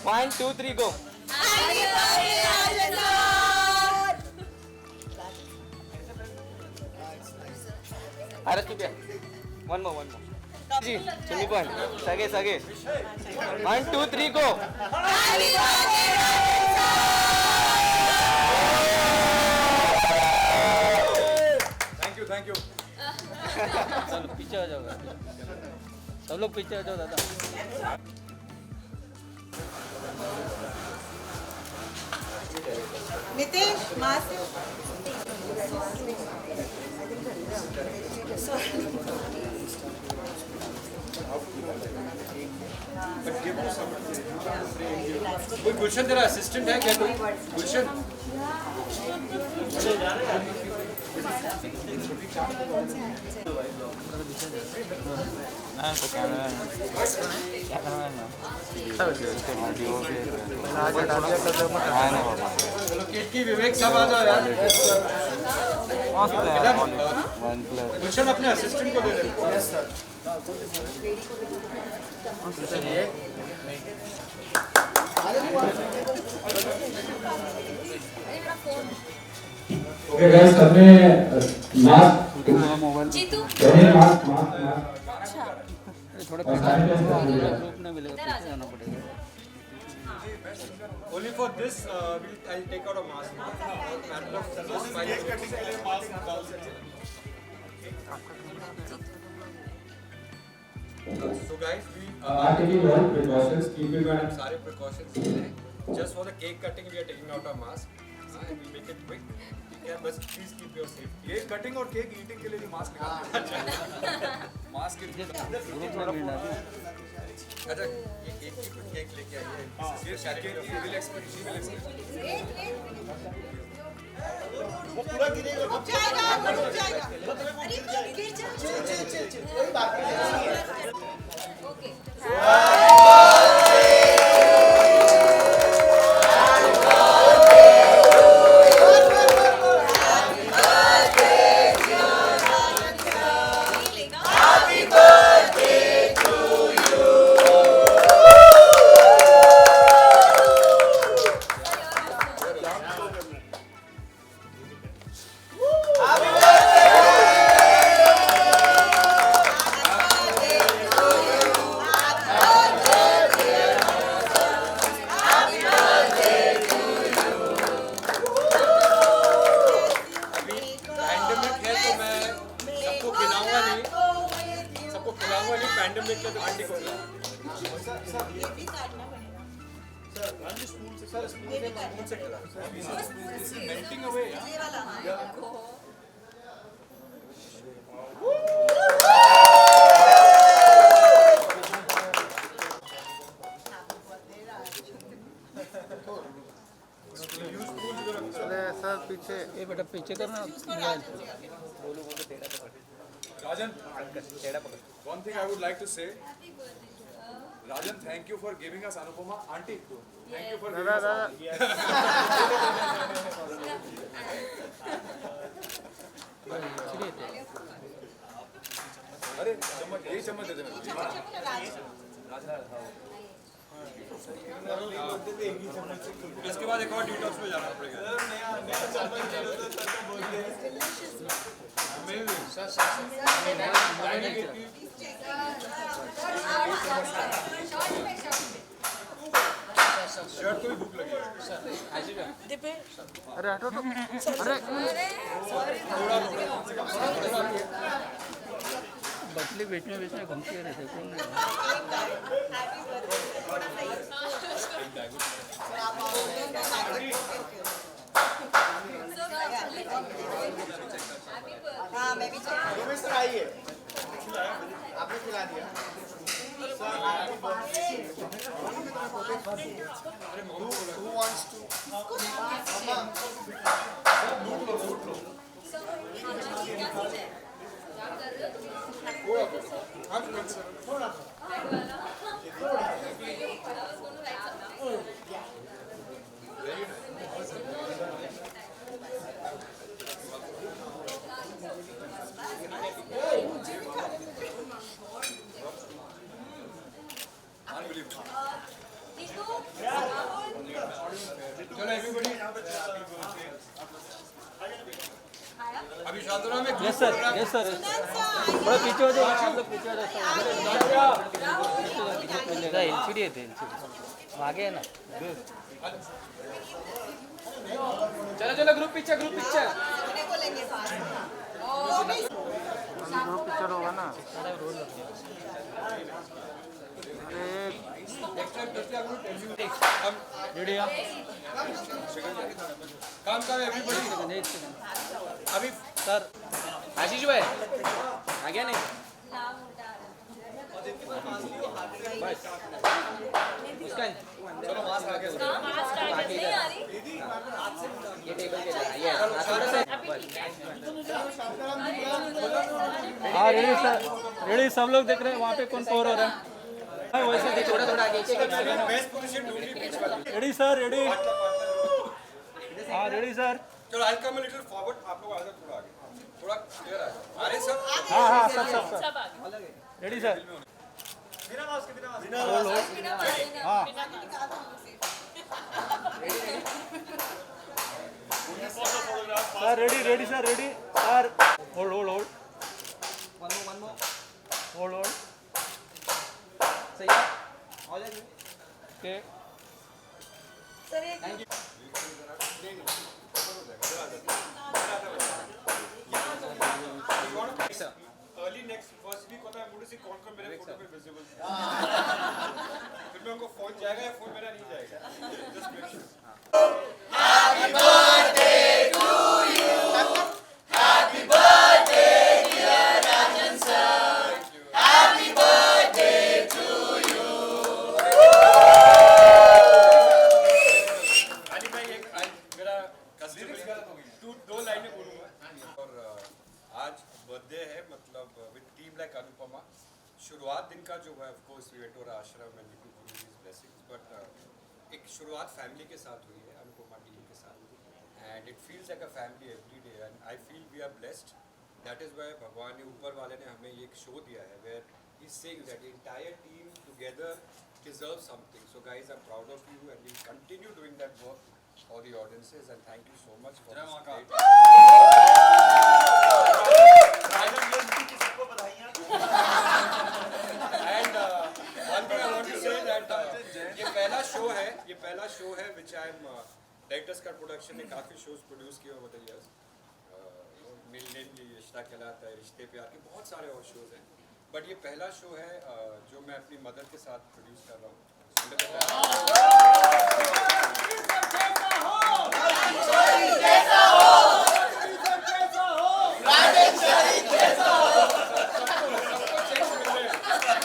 1, 2, 3, go. अरे तू क्या? One more. जी, तुम्ही पण सगे. 1, 2, 3, go. थैंक यू चलो पीछे आ जाओ, सब लोग पीछे आ जाओ दादा. नितेश मास्क कोई गुलशन तेरा असिस्टेंट है क्या? कोई गुलशन तो केक की विवेक सब आ जाओ यार. गुलशन अपने असिस्टेंट को दे दे. ओके गाइस, सबने मास्क जीतू मास्क थोड़ा ग्रुप में मिलेगा, पीछे जाना पड़ेगा. Only for this, I'll take out a mask. So guys, we are taking all precautions. Keep it on. सारे precautions लिए हैं. Just for the cake cutting, we are taking out our mask. And we'll make it quick. Yeah, but please keep your safety. Cake cutting और cake eating के लिए भी mask निकालना चाहिए. Mask group में मिलना है. अच्छा, ये केक की केक लेके आइए. ये केक की रिवील एक्सपीरियंस. रुक जाएगा अरे गिर जा कोई बात नहीं. ओके पैंडेमिक के तो आंटी को ये भी काटना पड़ेगा सर स्कूल से स्कूल से करा मेल्टिंग अवे ये वाला हाँ सर पीछे ये बेटा पीछे करना mobile. Rajan, one thing I would like to say, Rajan, thank you for giving us Anupama. Auntie, thank you for giving us. अरे चम्मच यही चम्मच दे देना. इसके बाद एक और डिटॉक्स में जाना पड़ेगा. शर्ट को भी भूख लगी है. अरे हटो तो. अरे बचले बेचने घूमते रहते कौन नहीं. हाँ मैं भी सर आइए. आपने खिला दिया. Who wants to? जीतू चलो एवरीबॉडी अभी शांतरा में यस सर थोड़ा पीछे हो जाओ आप लोग पीछे हो जाओ एलसीडी है मागे है ना चलो ग्रुप पिक्चर उन्हें बोलेंगे साथ ग्रुप पिक्चर होगा ना अरे रोड लग गया नेक्स्ट टाइम दस्तिया ग्रुप हम रेडियो काम कर एवरीबॉडी अभी सर आशीष भाई आ गया नहीं बस मुस्कान चलो मास्क आ गया ये टेबल के लिए हाँ रेडी सब लोग देख रहे हैं वहाँ पे कौन पोर हो रहा है हाँ, वैसे देखो थोड़ा आगे बेस्ट पोजीशन ढूंढी बीच वाली रेडी सर रेडी हाँ रेडी सर चलो आई कम अ लिटिल फॉरवर्ड आप लोग आ जाओ थोड़ा आगे थोड़ा क्लियर आ जाओ अरे सब हाँ सब रेडी सर हाँ sir ready sir ready sir hold one more hold सही है ओके सर एक अर्ली नेक्स्ट फर्स्ट वीक होता है मुझे से कौन मेरे फोटो पे विजिबल फिर मैं उनको फोन जाएगा या फोन मेरा नहीं जाएगा जस्ट मेक श्योर दो लाइनें बोलूंगा और आज बर्थडे है मतलब विद टीम लाइक अनुपमा शुरुआत दिन का जो है ऑफ कोर्स वेटोरा आश्रम and Niku Guruji's blessings but एक शुरुआत फैमिली के साथ हुई है अनुपमा टीम के साथ and it feels like a family every day and I feel we are blessed that is why भगवान ने ऊपर वाले ने हमें ये एक शो दिया है where he is saying that the entire team together deserve something so guys I'm proud of you and we'll continue doing that work for the audiences and thank you so much for this great and one thing I want to say that ये पहला show है which I am directors का production ने काफी shows produce किए over the years मिलने की रिश्ता कहलाता है रिश्ते प्यार के बहुत सारे और शोज हैं बट ये पहला शो है जो मैं अपनी मदर के साथ प्रोड्यूस कर रहा हूँ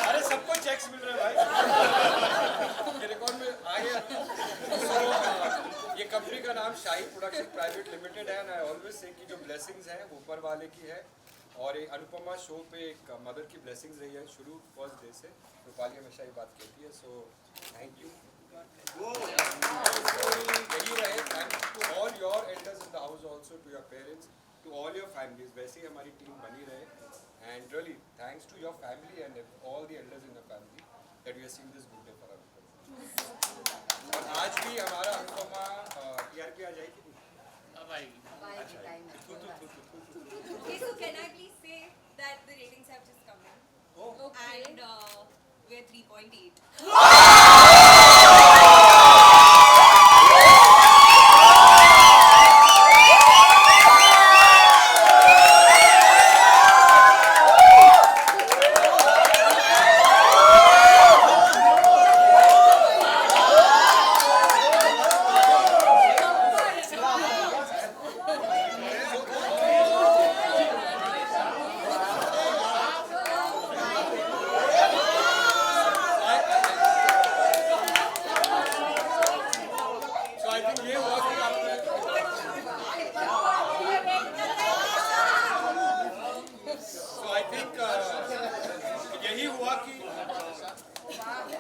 अरे सबको चेक्स मिल रहे हैं भाई ये रिकॉर्ड में आए ये कंपनी का नाम शाही प्रोडक्शन प्राइवेट लिमिटेड है एंड आई ऑलवेज से कि जो ब्लेसिंग्स हैं वो ऊपर वाले की है और एक अनुपमा शो पे एक मदर की ब्लेसिंग्स रही है शुरू फर्स्ट डे से रूपाली हमेशा ये बात कहती है सो थैंक यू यही रहे thanks to all your elders in the house also to your parents to all your families वैसे ही हमारी टीम बनी रहे and really thanks to your family and all the elders in the family that we are seeing this good day for Anupama और आज भी हमारा Anupama TRP आ जाएगी Okay, so can I please say that the ratings have just come in? Okay. And we're 3.8.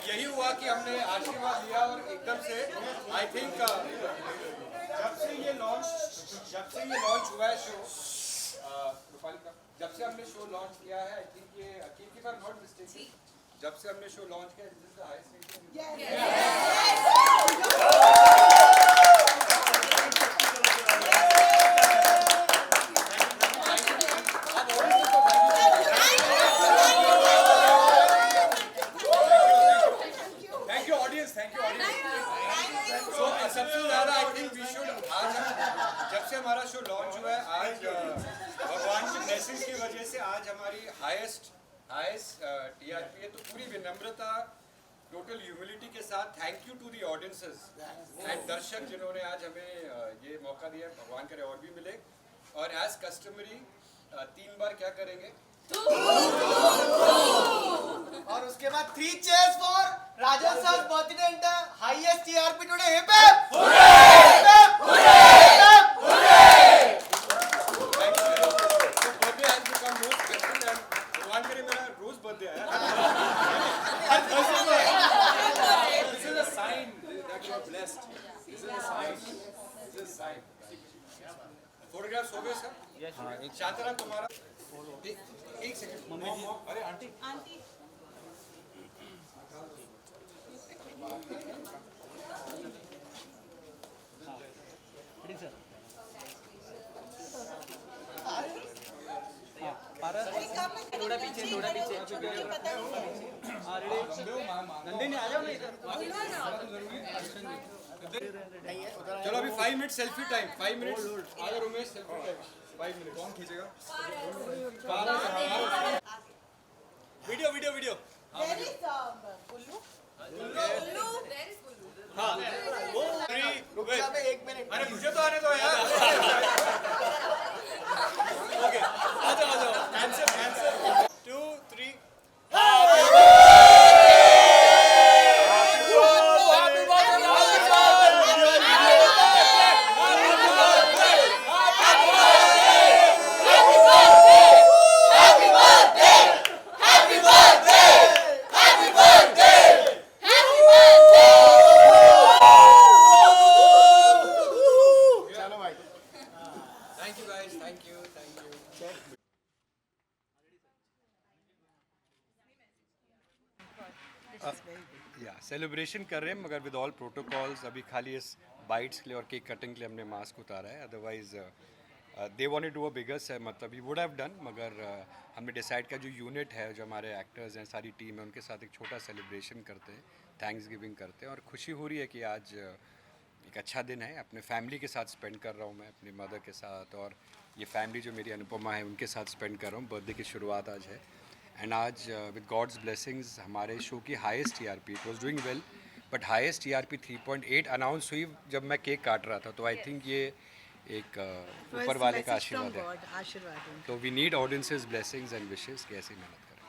यही हुआ कि हमने आशीर्वाद लिया और एकदम से आई थिंक जब से ये लॉन्च हुआ है शो रूपाली का जब से हमने शो लॉन्च किया है आई थिंक ये की बार नॉट मिस्टेक जब से हमने शो लॉन्च किया this is the highest rating हमारा शो लॉन्च हुआ है आज भगवान की ब्लेसिंग्स की वजह से आज हमारी हाईएस्ट टीआरपी है। तो पूरी विनम्रता, टोटल ह्यूमिलिटी के साथ thank you to the audiences and दर्शक जिन्होंने आज हमें ये मौका दिया। भगवान करे और भी मिले। और एज कस्टमरी 3 बार क्या करेंगे और उसके बाद 3 cheers for Rajan sir's birthday and the highest TRP today. Hip hip! Hooray! Hip hip! Hooray! Hip hip! Hooray! Thank you. So birthday has become more special and भगवान करे मेरा रोज बर्थडे है। This is a sign that you are blessed. This is a sign. This is a sign. Photographs हो गए sir? हाँ, शांताराम तुम्हारा एक second mummy जी। अरे आंटी थोड़ा पीछे नंदिनी आ जाओ ना इधर। चलो अभी 5 मिनट सेल्फी टाइम। 5 मिनट आ जाओ उमेश, सेल्फी टाइम 5 मिनट। कौन खींचेगा? Video video video. Where is Gullu? Gullu, where is Gullu? हाँ वो रुक जा बे 1 मिनट। अरे मुझे तो आने दो यार। ओके आ जाओ answer 2 3 thank you guys, thank you. या सेलिब्रेशन कर रहे हैं मगर विद ऑल प्रोटोकॉल्स। अभी खाली इस बाइट्स के लिए और केक कटिंग के लिए हमने मास्क उतारा है। Otherwise they want to do a bigger से मतलब वी वुड हैव डन मगर हमने डिसाइड किया जो यूनिट है, जो हमारे एक्टर्स हैं, सारी टीम है, उनके साथ एक छोटा सेलिब्रेशन करते हैं, थैंक्स गिविंग करते हैं। और खुशी हो रही है कि आज एक अच्छा दिन है। अपने फैमिली के साथ स्पेंड कर रहा हूँ मैं, अपनी मदर के साथ, और ये फैमिली जो मेरी अनुपमा है उनके साथ स्पेंड कर रहा हूँ। बर्थडे की शुरुआत आज है एंड आज विद गॉड्स ब्लेसिंग्स हमारे शो की highest TRP, it was doing well but highest TRP 3.8 announce हुई जब मैं केक काट रहा था। तो आई थिंक ये एक ऊपर वाले का आशीर्वाद है। तो we need audiences blessings and wishes कि ऐसी मेहनत करें।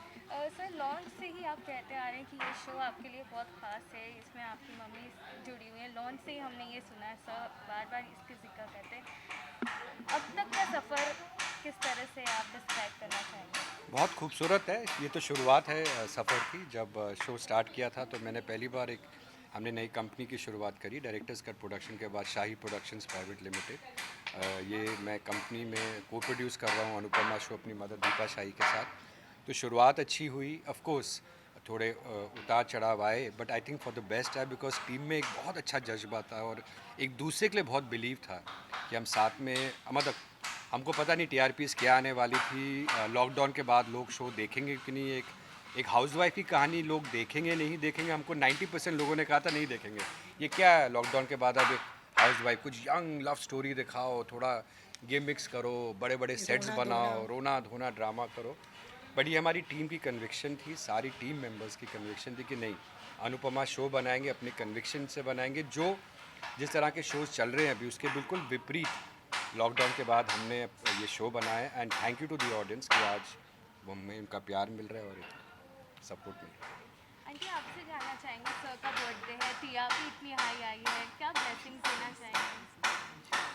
सर लॉन्च से ही आप कहते आ रहे हैं कि ये शो आपके लिए बहुत खास है, इसमें आपकी मम्मी जुड़ी हुई है। लॉन्च से ही हमने ये सुना है, सर बार बार इसके जिक्र करते हैं। अब तक का सफ़र किस तरह से आप डिस्क्राइब करना चाहेंगे? बहुत खूबसूरत है। ये तो शुरुआत है सफ़र की। जब शो स्टार्ट किया था तो मैंने पहली बार हमने नई कंपनी की शुरुआत करी, डायरेक्टर्स कट प्रोडक्शन के बाद शाही प्रोडक्शंस प्राइवेट लिमिटेड। ये मैं कंपनी में को प्रोड्यूस कर रहा हूँ अनुपमा शो अपनी मदर दीपा शाही के साथ। तो शुरुआत अच्छी हुई। ऑफ कोर्स थोड़े उतार चढ़ाव आए but I think for the best है बिकॉज टीम में एक बहुत अच्छा जज्बा था और एक दूसरे के लिए बहुत बिलीव था कि हम साथ में, मतलब हमको पता नहीं टीआरपीज़ क्या आने वाली थी। लॉकडाउन के बाद लोग शो देखेंगे कि नहीं, एक हाउसवाइफ की कहानी लोग देखेंगे नहीं देखेंगे। हमको 90% लोगों ने कहा था नहीं देखेंगे। ये क्या है लॉकडाउन के बाद अब एक हाउसवाइफ, कुछ यंग लव स्टोरी दिखाओ, थोड़ा गेम मिक्स करो, बड़े बड़े सेट्स बनाओ, रोना धोना ड्रामा करो। बट ये हमारी टीम की कन्विक्शन थी, सारी टीम मेंबर्स की कन्विक्शन थी कि नहीं, अनुपमा शो बनाएंगे, अपनी कन्विक्शन से बनाएंगे। जो जिस तरह के शोज़ चल रहे हैं अभी उसके बिल्कुल विपरीत लॉकडाउन के बाद हमने ये शो बनाया and thank you to the audience कि आज वो हमें उनका प्यार मिल रहा है और सपोर्ट मिल रहा है। आंटी आपसे जानना चाहेंगे, सर का बर्थडे है, टीआरपी इतनी हाई आई है, क्या ब्लेसिंग देना चाहेंगे?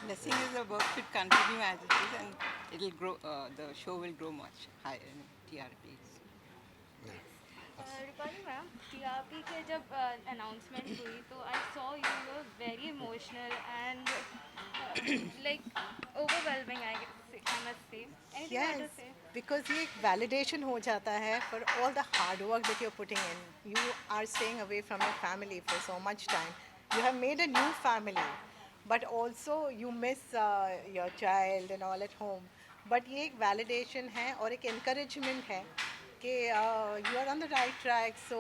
Blessing is the work should continue as it is and it'll grow, the show will grow much higher in TRPs. Recording ma'am, TRP के जब अनाउंसमेंट हुई तो I saw you were very emotional and like overwhelming I must say. Yes, because ये एक validation हो जाता है for all the hard work that you're putting in. You are staying away from your family for so much time. You have made a new family, but also you miss your child and all at home. But ये एक validation है और एक encouragement है कि you are on the right track. So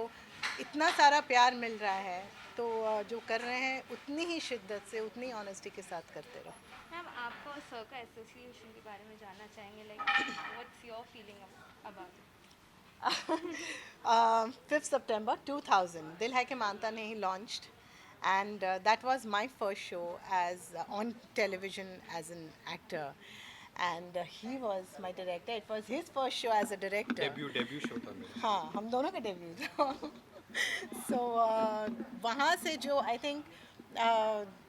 इतना सारा प्यार मिल रहा है तो जो कर रहे हैं उतनी ही शिद्दत से, उतनी ऑनेस्टी के साथ करते रहो। मैम आपको और सर का एसोसिएशन के बारे में जानना चाहेंगे, like what's your feeling about it? 5th September 2000, Dil Hai Ke Manta Nahi launched, and that was my first show as on television as an actor, and he was my director. It was his first show as a director. Debut show था मेरा. हाँ, हम दोनों का debut था. सो वहाँ से जो आई थिंक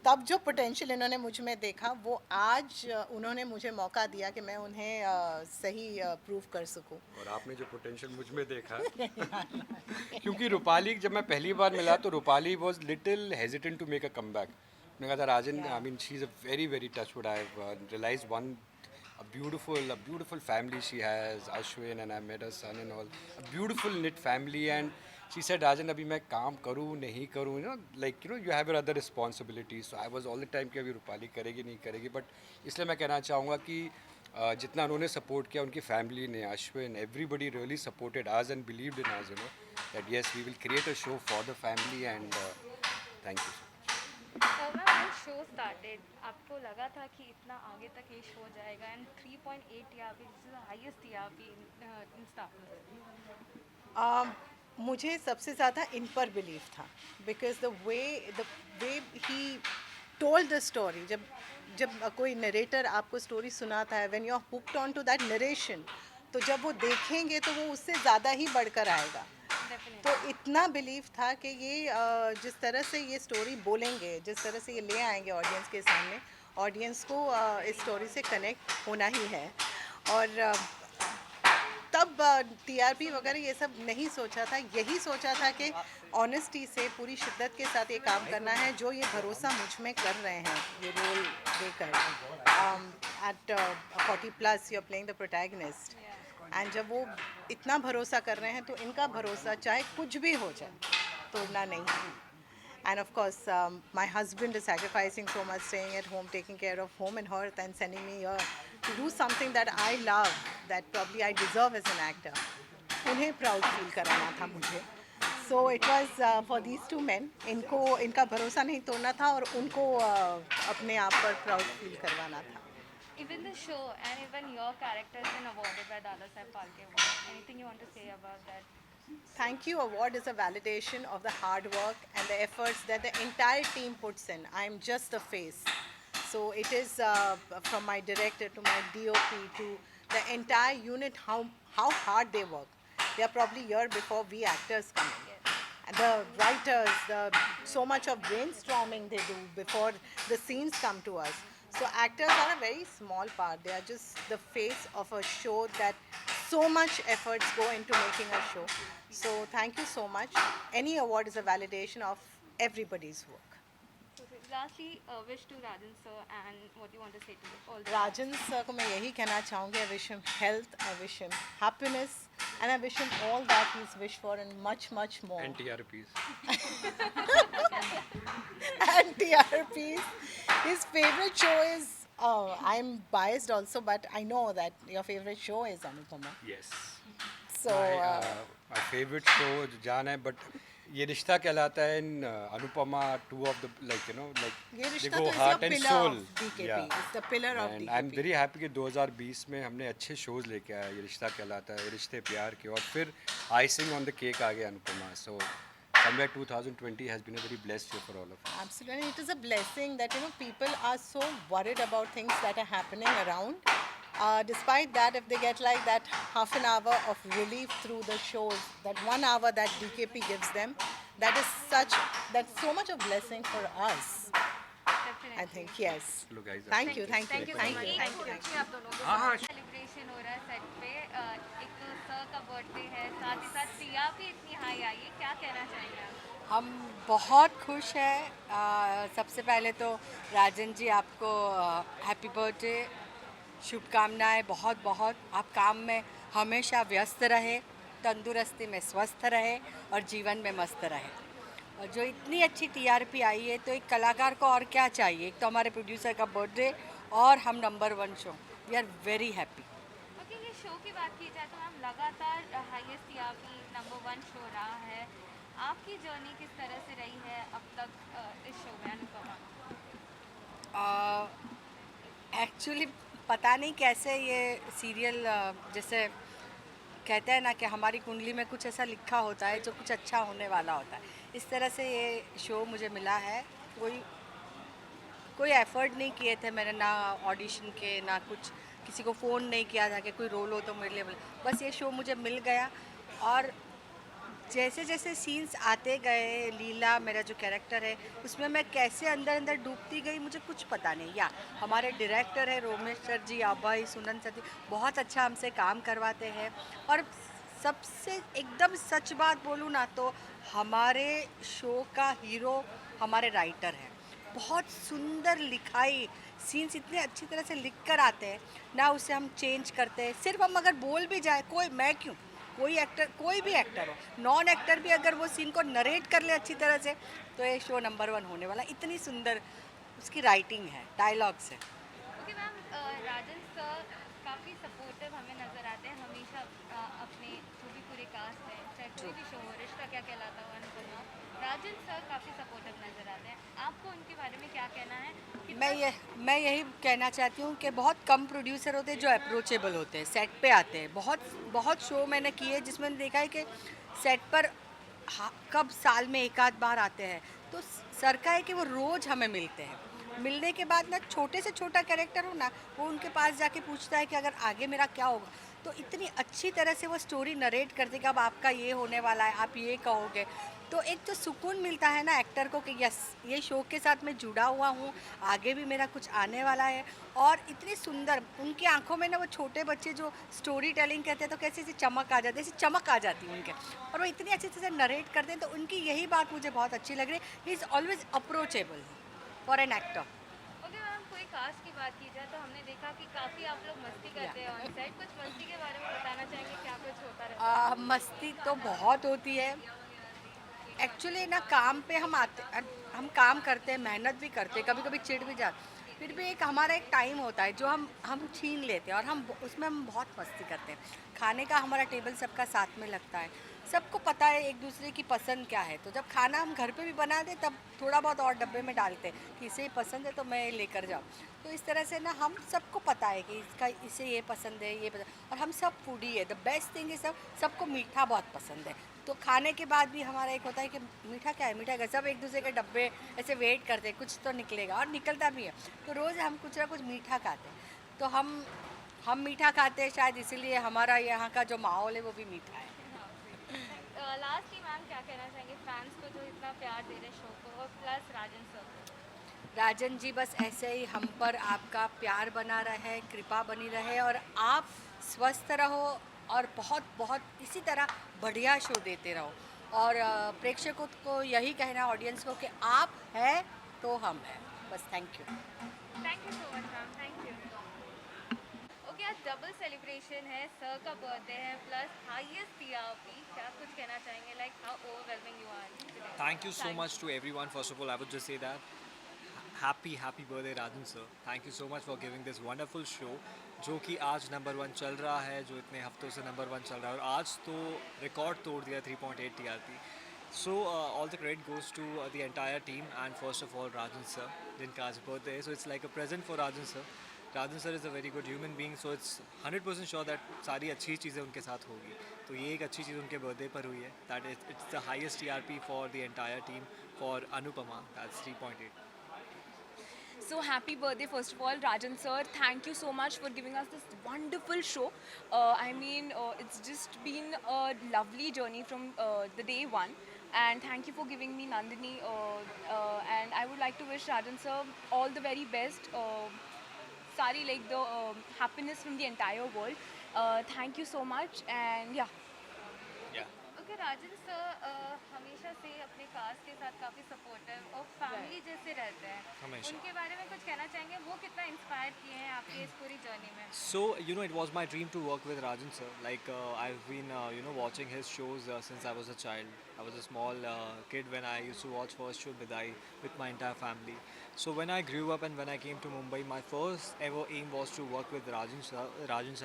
तब जो पोटेंशियल इन्होंने मुझ में देखा, वो आज उन्होंने मुझे मौका दिया कि मैं उन्हें सही प्रूव कर सकूं. और आपने जो पोटेंशियल मुझ में देखा क्योंकि रूपाली जब मैं पहली बार मिला तो Rupali was little hesitant to make a comeback. मैंने कहा था Rajan, I mean she is a very touchwood. I have realised one a beautiful family she has, Ashwin, and I met her son and all, a beautiful knit family. And she said, Rajan, abhi main kaam karu nahi karu, you know, like, you know, you have your other responsibilities. So I was all the time कि अभी रूपाली करेगी नहीं करेगी. But इसलिए मैं कहना चाहूँगा कि जितना उन्होंने सपोर्ट किया उनकी फैमिली ने, Ashwin, everybody really supported us and believed in us, you know, that yes, we will create a show for the family. And thank you so much. When show started, आपको लगा था कि इतना आगे तक ये शो जाएगा? And 3.8 TRP, this is the highest TRP in Star Plus. मुझे सबसे ज़्यादा इन पर बिलीव था, because the way he told the story. जब कोई नरेटर आपको स्टोरी सुनाता है, when you are hooked on to that narration, तो जब वो देखेंगे तो वो उससे ज़्यादा ही बढ़कर आएगा. तो इतना बिलीव था कि ये जिस तरह से ये स्टोरी बोलेंगे, जिस तरह से ये ले आएंगे ऑडियंस के सामने, ऑडियंस को इस स्टोरी से कनेक्ट होना ही है. और तब TRP वगैरह ये सब नहीं सोचा था. यही सोचा था कि ऑनेस्टी से, पूरी शिद्दत के साथ ये काम करना है, जो ये भरोसा मुझ में कर रहे हैं ये रोल देकर. At 40+ you are playing the protagonist, and जब वो इतना भरोसा कर रहे हैं तो इनका भरोसा चाहे कुछ भी हो जाए तोड़ना नहीं है. And of course, my husband is sacrificing so much, staying at home, taking care of home and hearth, and sending me here to do something that I love, that probably I deserve as an actor. उन्हें proud feel कराना था मुझे. So it was for these two men. इनका भरोसा नहीं तोड़ना था और उनको अपने आप पर proud feel करवाना था. Even the show and even your character has been awarded by Dada Saheb Phalke Award. Anything you want to say about that? Thank You award is a validation of the hard work and the efforts that the entire team puts in. I'm just the face. So it is from my director to my DOP to the entire unit, how hard they work. They are probably here before we actors come in. And the writers, so much of brainstorming they do before the scenes come to us. So actors are a very small part. They are just the face of a show that so much efforts go into making a show. So thank you so much. Any award is a validation of everybody's work. So lastly, wish to Rajan sir, and what you want to say to all the Rajan sir को मैं यही कहना चाहूँगी, I wish him health, I wish him happiness, and I wish him all that he's wished for and much more. And TRPs. And TRPs. His favorite show is, I'm biased also, but I know that your favorite show is Anupama. Yes. So my favorite show जान है, but ये रिश्ता कहलाता है इन Anupama, two of the, like, you know, like ये they रिश्ता go तो is heart your and pillar soul. of DKP. Yeah. It's the pillar of And DKP. I'm very happy कि 2020 में हमने अच्छे shows लेके आया. ये रिश्ता कहलाता है, रिश्ते प्यार के, और फिर icing on the cake आ गया Anupama. So somewhere 2020 has been a very blessed year for all of us. Absolutely, it is a blessing that people are so worried about things that are happening around. Despite that, if they get like that half an hour of relief through the shows, that 1 hour that DKP gives them, that's so much of blessing for us. Definitely. I think yes. Look guys. Thank you. Thank you so much. आप दोनों को celebration हो रहा है set पे. एक sir का birthday है, साथ ही साथ TRP इतनी हाई आई है, क्या कहना चाहेंगे आप? हम बहुत खुश हैं. सबसे पहले तो राजन जी आपको हैप्पी बर्थडे, शुभकामनाएं बहुत. आप काम में हमेशा व्यस्त रहे, तंदुरुस्ती में स्वस्थ रहे और जीवन में मस्त रहे. और जो इतनी अच्छी TRP आई है, तो एक कलाकार को और क्या चाहिए? एक तो हमारे प्रोड्यूसर का बर्थडे और हम number 1 show. We are very happy. Okay, ये शो की बात की जाए तो मैम लगातार हाईएस्ट TRP नंबर 1 शो रहा है. आपकी जर्नी किस तरह से रही है अब तक इस शो में अनुपमा? एक्चुअली पता नहीं कैसे ये सीरियल जैसे कहते हैं ना कि हमारी कुंडली में कुछ ऐसा लिखा होता है जो कुछ अच्छा होने वाला होता है, इस तरह से ये शो मुझे मिला है। कोई एफर्ट नहीं किए थे मैंने, ना ऑडिशन के, ना कुछ किसी को फ़ोन नहीं किया था कि कोई रोल हो तो मेरे लिए बस ये शो मुझे मिल गया। और जैसे जैसे सीन्स आते गए, लीला मेरा जो कैरेक्टर है उसमें मैं कैसे अंदर अंदर डूबती गई मुझे कुछ पता नहीं। या हमारे डायरेक्टर है रोमेश सर जी, अभय, सुनन सर जी बहुत अच्छा हमसे काम करवाते हैं। और सबसे एकदम सच बात बोलूँ ना तो हमारे शो का हीरो हमारे राइटर हैं। बहुत सुंदर लिखाई, सीन्स इतने अच्छी तरह से लिख कर आते हैं ना, उसे हम चेंज करते हैं। सिर्फ हम अगर बोल भी जाए, कोई मैं क्यों, कोई एक्टर, कोई भी एक्टर हो, नॉन एक्टर भी अगर वो सीन को नरेट कर ले अच्छी तरह से तो ये शो नंबर 1 होने वाला। इतनी सुंदर उसकी राइटिंग है, डायलॉग्स है। ओके मैम, राजन सर काफ़ी सपोर्टिव हमें नज़र आते हैं हमेशा अपने जो भी पूरे कास्ट है, चाहे कोई भी शो हो, रिश्ता क्या कहलाता हो, अनुपमा, राजन सर काफ़ी सपोर्टिव नज़र आते हैं। आपको उनके बारे में क्या कहना है? मैं यही कहना चाहती हूँ कि बहुत कम प्रोड्यूसर होते हैं जो अप्रोचेबल होते हैं, सेट पे आते हैं। बहुत शो मैंने किए जिसमें मैंने देखा है कि सेट पर कब साल में एक आध बार आते हैं, तो सर का है कि वो रोज़ हमें मिलते हैं। मिलने के बाद ना छोटे से छोटा कैरेक्टर हो ना, वो उनके पास जाके पूछता है कि अगर आगे मेरा क्या होगा, तो इतनी अच्छी तरह से वो स्टोरी नरेट करते कि अब आपका ये होने वाला है, आप ये कहोगे, तो एक तो सुकून मिलता है ना एक्टर को कि यस ये शो के साथ मैं जुड़ा हुआ हूँ, आगे भी मेरा कुछ आने वाला है। और इतनी सुंदर उनकी आंखों में ना, वो छोटे बच्चे जो स्टोरी टेलिंग करते हैं तो कैसे ऐसी चमक आ जाती है, ऐसी चमक आ जाती है उनके, और वो इतनी अच्छी तरह से नरेट करते हैं। तो उनकी यही बात मुझे बहुत अच्छी लग रही है, he is always approachable for an actor. Okay ma'am, कोई कास्ट की बात की जाए तो हमने देखा कि काफ़ी आप लोग मस्ती करते हैं ऑन सेट, कुछ मस्ती के बारे में बताना चाहेंगे, क्या कुछ होता रहता है? मस्ती तो बहुत होती है एक्चुअली ना। काम पे हम काम करते हैं, मेहनत भी करते हैं, कभी कभी चिढ़ भी जाते, फिर भी एक हमारा एक टाइम होता है जो हम छीन लेते हैं और हम उसमें हम बहुत मस्ती करते हैं। खाने का हमारा टेबल सबका साथ में लगता है, सबको पता है एक दूसरे की पसंद क्या है, तो जब खाना हम घर पे भी बना दें तब थोड़ा बहुत और डब्बे में डालते हैं कि इसे पसंद है तो मैं लेकर जाऊँ। तो इस तरह से ना हम सबको पता है कि इसे ये पसंद है, ये पसंद, और हम सब फूडी है। द बेस्ट थिंग इज सबको मीठा बहुत पसंद है, तो खाने के बाद भी हमारा एक होता है कि मीठा क्या है, मीठा क्या है, सब एक दूसरे के डब्बे ऐसे वेट करते हैं कुछ तो निकलेगा, और निकलता भी है। तो रोज़ हम कुछ ना कुछ मीठा खाते हैं, तो हम मीठा खाते हैं शायद इसीलिए हमारा यहाँ का जो माहौल है वो भी मीठा है। लास्ट ही मैम क्या कहना चाहेंगे फैंस को जो इतना प्यार दे रहे शो को, और प्लस राजन सर को? राजन जी बस ऐसे ही हम पर आपका प्यार बना रहे, कृपा बनी रहे, और आप स्वस्थ रहो और बहुत बहुत इसी तरह बढ़िया शो देते रहो। और प्रेक्षकों को यही कहना, ऑडियंस को, कि आप है तो हम हैं। बस thank you. Thank you so much ma'am, thank you. Okay, आज डबल सेलिब्रेशन है, सर का बर्थडे है प्लस हाईएस्ट टीआरपी, क्या कुछ कहना चाहेंगे, like how overwhelming you are today? Thank you so much to everyone. First of all, I would just say that happy birthday Rajan sir. Thank you so much for giving this wonderful show जो कि आज number 1 चल रहा है, जो इतने हफ्तों से नंबर 1 चल रहा है, और आज तो रिकॉर्ड तोड़ दिया 3.8 TRP. So all the credit goes to the entire team, and first of all Rajan sir, जिनका आज birthday है, so it's like a present for Rajan sir. Rajan sir is a very good human being, so it's 100% sure that सारी अच्छी चीज़ें उनके साथ होगी। तो ये एक अच्छी चीज़ उनके बर्थडे पर हुई है, that it's the highest TRP for the entire team for Anupama, that's 3.8. So happy birthday first of all Rajan sir, thank you so much for giving us this wonderful show. I mean it's just been a lovely journey from the day one, and thank you for giving me Nandini, and I would like to wish Rajan sir all the very best, sari like the happiness from the entire world. Thank you so much, and yeah. Okay, Rajan sir हमेशा से अपने cast के साथ काफ़ी supportive और family जैसे रहते हैं, हमेशा। उनके बारे में कुछ कहना चाहेंगे, वो कितना इंस्पायर किए हैं आपकी इस पूरी जर्नी में? So it was my dream to work with Rajan sir. Like I've been watching his shows since I was a child. I was a small kid when I used to watch first show Bidai with my entire family. So when I grew up and when I came to Mumbai, my first ever aim was to work with Rajan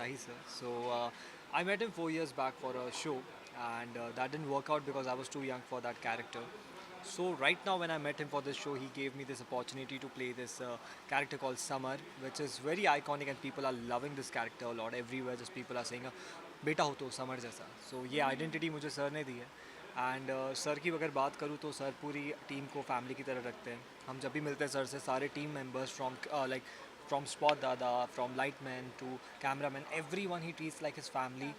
Shahi sir. So I met him 4 years back for a show, and that didn't work out because I was too young for that character. So right now when I met him for this show, he gave me this opportunity to play this character called Summer, which is very iconic and people are loving this character a lot. Everywhere just people are saying बेटा हो तो summer जैसा. So ये identity मुझे sir ने दी है. And sir की अगर बात करूँ तो सर पूरी टीम को फैमिली की तरह रखते हैं. हम जब भी मिलते हैं सर से, सारे टीम मेंबर्स फ्रॉम स्पॉट दादा, from lightman to cameraman, everyone he treats like his family.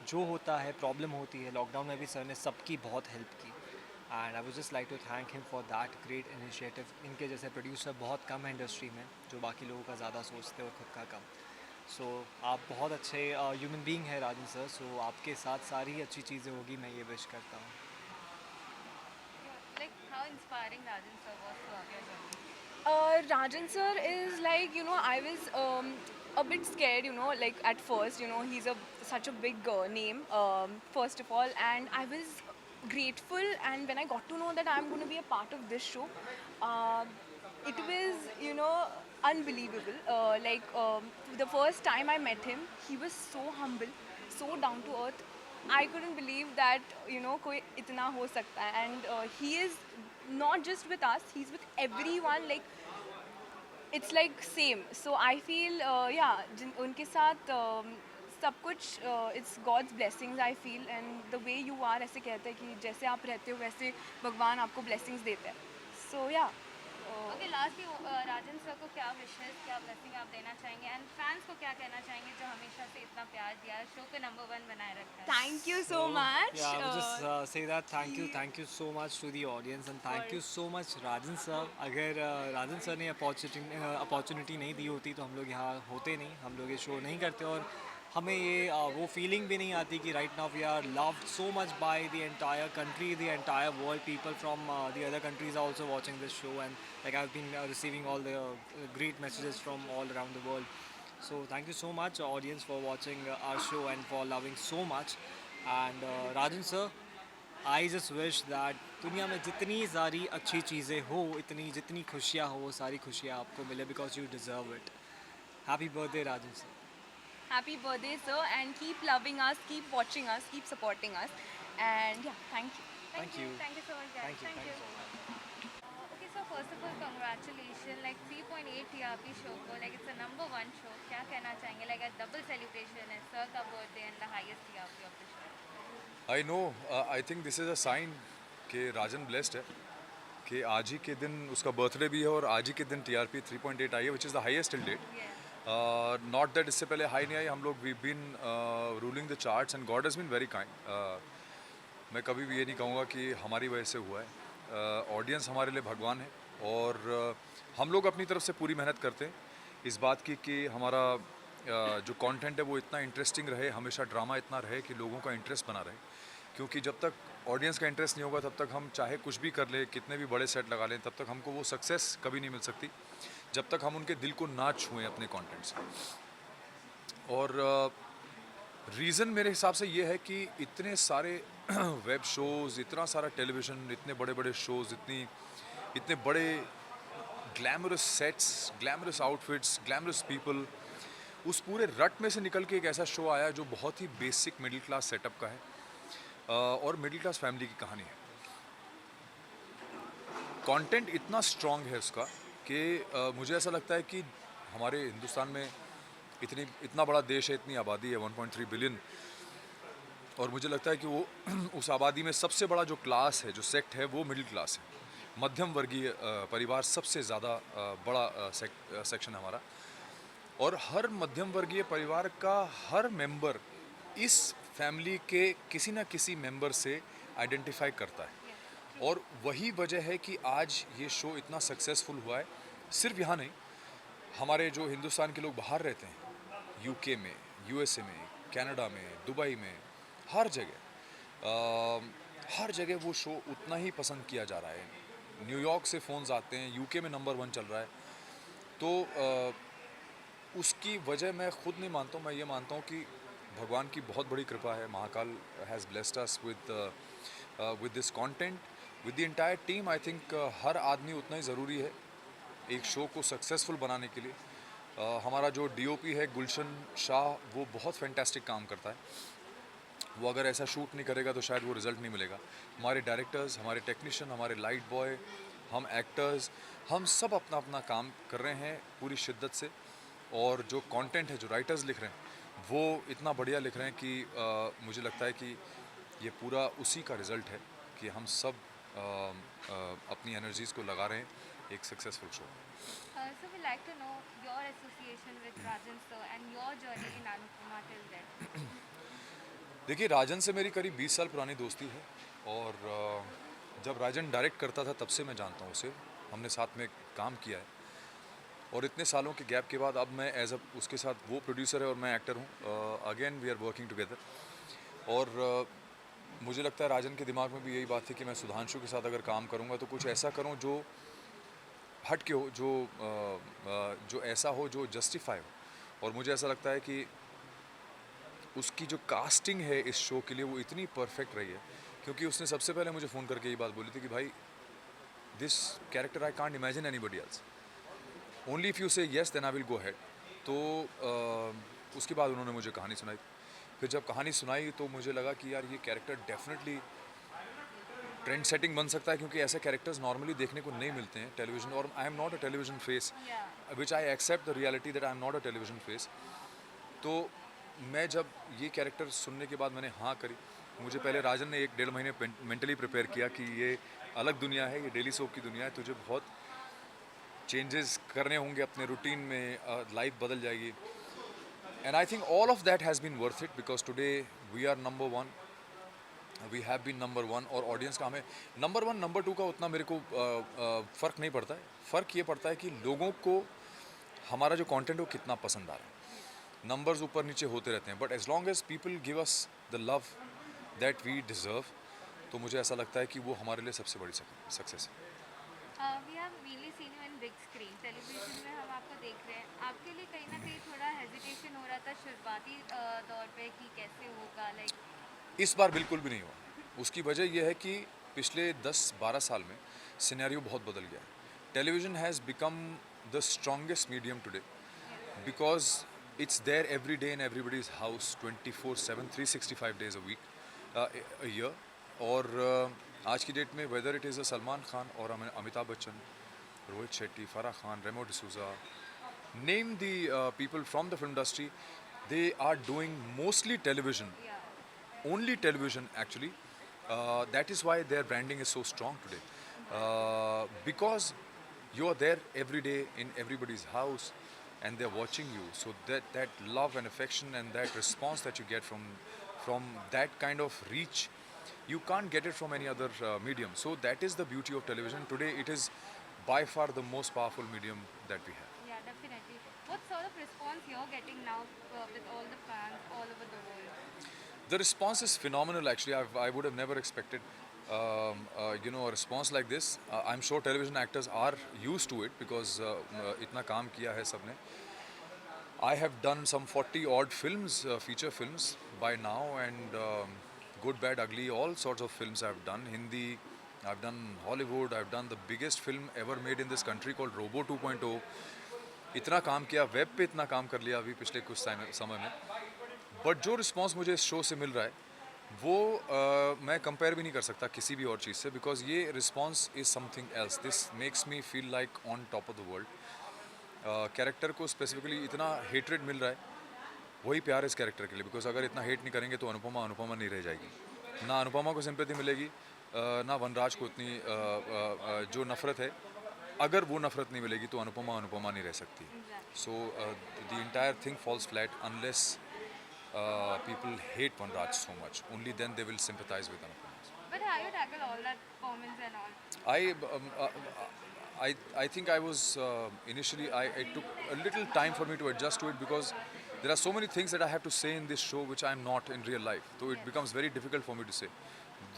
जो होता है, प्रॉब्लम होती है, लॉकडाउन में भी सर ने सबकी बहुत हेल्प की. And I would just like to thank him for that great initiative. इनके जैसे प्रोड्यूसर बहुत कम है इंडस्ट्री में जो बाकी लोगों का ज़्यादा सोचते हैं और खुद का कम. सो आप बहुत अच्छे ह्यूमन बीइंग है राजन सर. सो आपके साथ सारी अच्छी चीज़ें होगी, मैं ये विश करता हूँ. Like how inspiring Rajan sir was throughout your journey? Rajan sir is like, you know, I was a bit scared, you know, like at first, you know, he's such a big name, first of all, and I was grateful. And when I got to know that I'm going to be a part of this show, it was, you know, unbelievable. The first time I met him, he was so humble, so down to earth. I couldn't believe that, you know, कोई इतना हो सकता है. And he is not just with us, he's with everyone. Like it's like same. So I feel उनके साथ सब कुछ it's God's blessings I feel. And the way you are, ऐसे कहते हैं कि जैसे आप रहते हो वैसे भगवान आपको blessings देते हैं. So yeah. ओके, लास्ट राजन सर को क्या विशेष, क्या ब्लेसिंग आप देना चाहेंगे, एंड फैंस को क्या कहना चाहेंगे जो हमेशा से इतना प्यार दिया है, शो को नंबर 1 बनाए रखा है? Thank you so much. Yeah, I would just say that thank you so much to the audience and thank you so much Rajan sir. अगर राजन सर ने अपॉर्चुनिटी नहीं दी होती तो हम लोग यहाँ होते नहीं, हम लोग ये शो नहीं करते और हमें ये वो फीलिंग भी नहीं आती कि right now we are loved so much by the entire country, the entire world. People from the other countries are also watching this show and like I have been receiving all the great messages from all around the world. So thank you so much audience for watching our show and for loving so much. And Rajan sir, I just wish that दुनिया में जितनी सारी अच्छी चीज़ें हो, जितनी खुशियाँ हो, वो सारी खुशियाँ आपको मिले because you deserve it. Happy birthday Rajan sir. Happy birthday, sir, and keep loving us, keep watching us, keep supporting us, and yeah, thank you. Thank you so much, guys. Thank you so much. Okay, so first of all, congratulations. Like 3.8 TRP show को, like it's a number 1 show. क्या कहना चाहेंगे? Like a double celebration है, sir का birthday and the highest TRP of the show. I know. I think this is a sign कि राजन blessed है कि आज ही के दिन उसका बर्थडे भी है और आज ही के दिन TRP 3.8 आई है, which is the highest till date. Not that इससे पहले हाई नहीं आई. हम लोग we been ruling the charts and God has been very kind. मैं कभी भी ये नहीं कहूँगा कि हमारी वजह से हुआ है. ऑडियंस हमारे लिए भगवान है और हम लोग अपनी तरफ से पूरी मेहनत करते हैं इस बात की कि हमारा जो कंटेंट है वो इतना इंटरेस्टिंग रहे, हमेशा ड्रामा इतना रहे कि लोगों का इंटरेस्ट बना रहे. क्योंकि जब तक ऑडियंस का इंटरेस्ट नहीं होगा तब तक हम चाहे कुछ भी कर ले, कितने भी बड़े सेट लगा लें, तब तक हमको वो सक्सेस कभी नहीं मिल सकती जब तक हम उनके दिल को ना छुएं अपने कंटेंट से. और रीज़न मेरे हिसाब से ये है कि इतने सारे वेब शोज़, इतना सारा टेलीविज़न, इतने बड़े बड़े शोज़, इतने बड़े glamorous sets, glamorous outfits, glamorous people, उस पूरे रट में से निकल के एक ऐसा शो आया जो बहुत ही बेसिक मिडिल क्लास सेटअप का है और मिडिल क्लास फैमिली की कहानी है. कंटेंट इतना स्ट्रॉन्ग है उसका कि मुझे ऐसा लगता है कि हमारे हिंदुस्तान में इतना बड़ा देश है, इतनी आबादी है 1.3 बिलियन, और मुझे लगता है कि वो उस आबादी में सबसे बड़ा जो क्लास है, जो सेक्ट है, वो मिडिल क्लास है. मध्यम वर्गीय परिवार सबसे ज़्यादा बड़ा सेक्शन है हमारा. और हर मध्यम वर्गीय परिवार का हर मेंबर इस फैमिली के किसी ना किसी मेंबर से आइडेंटिफाई करता है. और वही वजह है कि आज ये शो इतना सक्सेसफुल हुआ है. सिर्फ यहाँ नहीं, हमारे जो हिंदुस्तान के लोग बाहर रहते हैं, यूके में, यूएसए में, कनाडा में, दुबई में, हर जगह वो शो उतना ही पसंद किया जा रहा है. न्यूयॉर्क से फ़ोन्स आते हैं, यूके में नंबर 1 चल रहा है. तो उसकी वजह मैं खुद नहीं मानता हूँ, मैं ये मानता हूँ कि भगवान की बहुत बड़ी कृपा है. Mahakal has blessed us with this content, with the entire team. I think हर आदमी उतना ही ज़रूरी है एक शो को सक्सेसफुल बनाने के लिए. हमारा जो DOP है गुलशन शाह, वो बहुत फैंटास्टिक काम करता है. वो अगर ऐसा शूट नहीं करेगा तो शायद वो रिज़ल्ट नहीं मिलेगा। हमारे डायरेक्टर्स, हमारे टेक्नीशियन, हमारे लाइट बॉय, हम एक्टर्स, हम सब अपना अपना काम कर रहे हैं पूरी शिद्दत से, और जो कंटेंट है, जो राइटर्स लिख रहे हैं वो इतना बढ़िया लिख रहे हैं कि मुझे लगता है कि ये पूरा उसी का रिज़ल्ट है कि हम सब अपनी एनर्जीज़ को लगा रहे हैं एक successful show. So we like to know your association with Rajan sir and your journey in Anupama till then. देखिए, राजन से मेरी करीब 20 साल पुरानी दोस्ती है, और जब राजन डायरेक्ट करता था तब से मैं जानता हूँ उसे, हमने साथ में काम किया है, और इतने सालों के गैप के बाद अब मैं एज अ उसके साथ, वो प्रोड्यूसर है और मैं एक्टर हूँ, again we are working together. और मुझे लगता है राजन के दिमाग में भी यही बात थी कि मैं सुधांशु के साथ अगर काम करूँगा तो कुछ ऐसा करूँ जो हट के हो, जो ऐसा हो जो जस्टिफाई हो। और मुझे ऐसा लगता है कि उसकी जो कास्टिंग है इस शो के लिए वो इतनी परफेक्ट रही है, क्योंकि उसने सबसे पहले मुझे फ़ोन करके ये बात बोली थी कि भाई, this character I can't imagine anybody else, only if you say yes then I will go head. तो उसके बाद उन्होंने मुझे कहानी सुनाई। फिर जब कहानी सुनाई तो मुझे लगा कि यार, ये कैरेक्टर डेफिनेटली ट्रेंड सेटिंग बन सकता है, क्योंकि ऐसे कैरेक्टर्स नॉर्मली देखने को नहीं मिलते हैं टेलीविजन, और I am not a television face, which I accept the reality that I am not a television face. तो मैं जब ये कैरेक्टर सुनने के बाद मैंने हाँ करी। मुझे पहले राजन ने 1-1.5 महीने मेंटली प्रिपेयर किया कि ये अलग दुनिया है, ये डेली सोप की दुनिया है, तुझे बहुत चेंजेस करने होंगे अपने रूटीन में, लाइफ बदल जाएगी। And I think all of that has been worth it, because today we are number 1, we have been number 1, और ऑडियंस का हमें नंबर 1 नंबर 2 का उतना मेरे को फ़र्क नहीं पड़ता है। फ़र्क ये पड़ता है कि लोगों को हमारा जो कंटेंट है वो कितना पसंद आ रहा है। नंबर्स ऊपर नीचे होते रहते हैं, but as long as people give us the love that we deserve, तो मुझे ऐसा लगता है कि वो हमारे लिए सबसे बड़ी सक्सेस है। We have really seen you in big screen. Television में हम आपको देख रहे हैं। आपके लिए कहीं ना कहीं थोड़ा हेजिटेशन हो रहा था शुरुआती दौर पे कि कैसे होगा, लाइक? इस बार बिल्कुल भी नहीं हुआ। उसकी वजह यह है कि पिछले 10-12 साल में सिनेरियो बहुत बदल गया है। Television has become the strongest medium today, because it's there every day in everybody's house 24/7 365 days a week, a year. और आज की डेट में whether it is a Salman Khan और Amitabh Bachchan, Rohit Shetty, Farah Khan, Remo D'Souza, name the people from the film industry, they are doing mostly television, only television actually. That is why their branding is so strong today, because you are there every day in everybody's house and they're watching you, so that love and affection and that response that you get from that kind of reach, you can't get it from any other medium. So that is the beauty of television today. It is by far the most powerful medium that we have. Yeah, definitely. What sort of response you're getting now with all the fans all over the world? The response is phenomenal actually. I would have never expected a response like this. I'm sure television actors are used to it because itna kaam kiya hai sabne. I have done some 40 odd films, feature films by now, and good, bad, ugly, all sorts of films I've done. Hindi, I've done Hollywood, I've done the biggest film ever made in this country called Robo 2.0. इतना काम किया, web पे इतना काम कर लिया अभी पिछले कुछ समय में, बट जो रिस्पॉन्स मुझे इस शो से मिल रहा है वो मैं कंपेयर भी नहीं कर सकता किसी भी और चीज़ से, बिकॉज ये response is something else. This makes me feel like on top of the world. Character को स्पेसिफिकली इतना हेटरेड मिल रहा है, वही प्यार इस कैरेक्टर के लिए, बिकॉज अगर इतना हेट नहीं करेंगे तो अनुपमा नहीं रह जाएगी. ना अनुपमा को सिंपैथी मिलेगी, ना वनराज को इतनी जो नफ़रत है, अगर वो नफ़रत नहीं मिलेगी तो अनुपमा नहीं रह सकती. So the entire thing falls flat unless people hate Vanraj so much. Only then they will sympathize with Anupama. But how you tackle all that comments and all? I think I was initially it took a little time for me to adjust to it, because there are so many things that I have to say in this show which I am not in real life. So it becomes very difficult for me to say.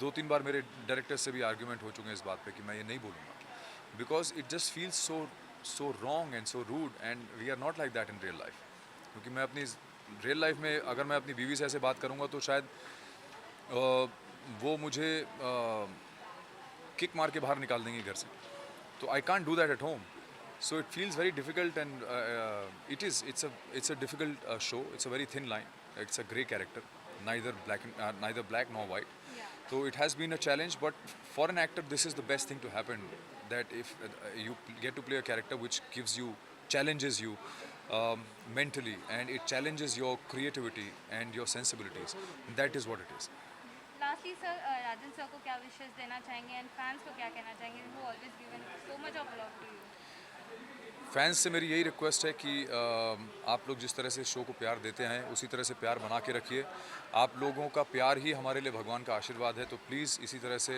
2-3 बार मेरे director से भी argument हो चुके हैं इस बात पे कि मैं ये नहीं बोलूँगा, because it just feels so wrong and so rude, and we are not like that in real life. क्योंकि मैं अपनी रियल लाइफ में अगर मैं अपनी बीवी से ऐसे बात करूँगा तो शायद वो मुझे किक मार के बाहर निकाल देंगे घर से. तो I can't do that at home. So it feels very difficult, and it's a difficult show. It's a very thin line. It's a grey character, neither black nor white. So it has been a challenge, but for an actor, this is the best thing to happen. That if you get to play a character which challenges you mentally, and it challenges your creativity and your sensibilities. That is what it is. Lastly sir Rajan sir को क्या विशेष देना चाहेंगे and fans को क्या कहना चाहेंगे who always given so much of love to you? Fans से मेरी यही रिक्वेस्ट है कि आप लोग जिस तरह से शो को प्यार देते हैं उसी तरह से प्यार बना के रखिए. आप लोगों का प्यार ही हमारे लिए भगवान का आशीर्वाद है. तो प्लीज़ इसी तरह से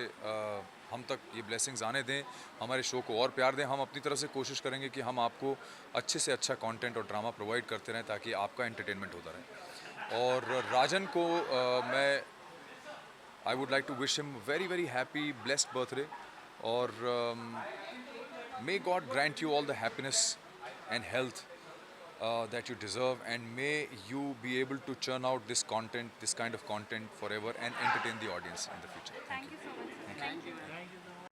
हम तक ये ब्लेसिंग्स आने दें, हमारे शो को और प्यार दें. हम अपनी तरफ से कोशिश करेंगे कि हम आपको अच्छे से अच्छा कंटेंट और ड्रामा प्रोवाइड करते रहें ताकि आपका एंटरटेनमेंट होता रहे. और राजन को मैं I would like to wish him very very happy blessed birthday. और may God grant you all the happiness and health that you deserve, and may you be able to churn out this kind of content forever and entertain the audience in the future. Thank you so much. Thank you. Thank you.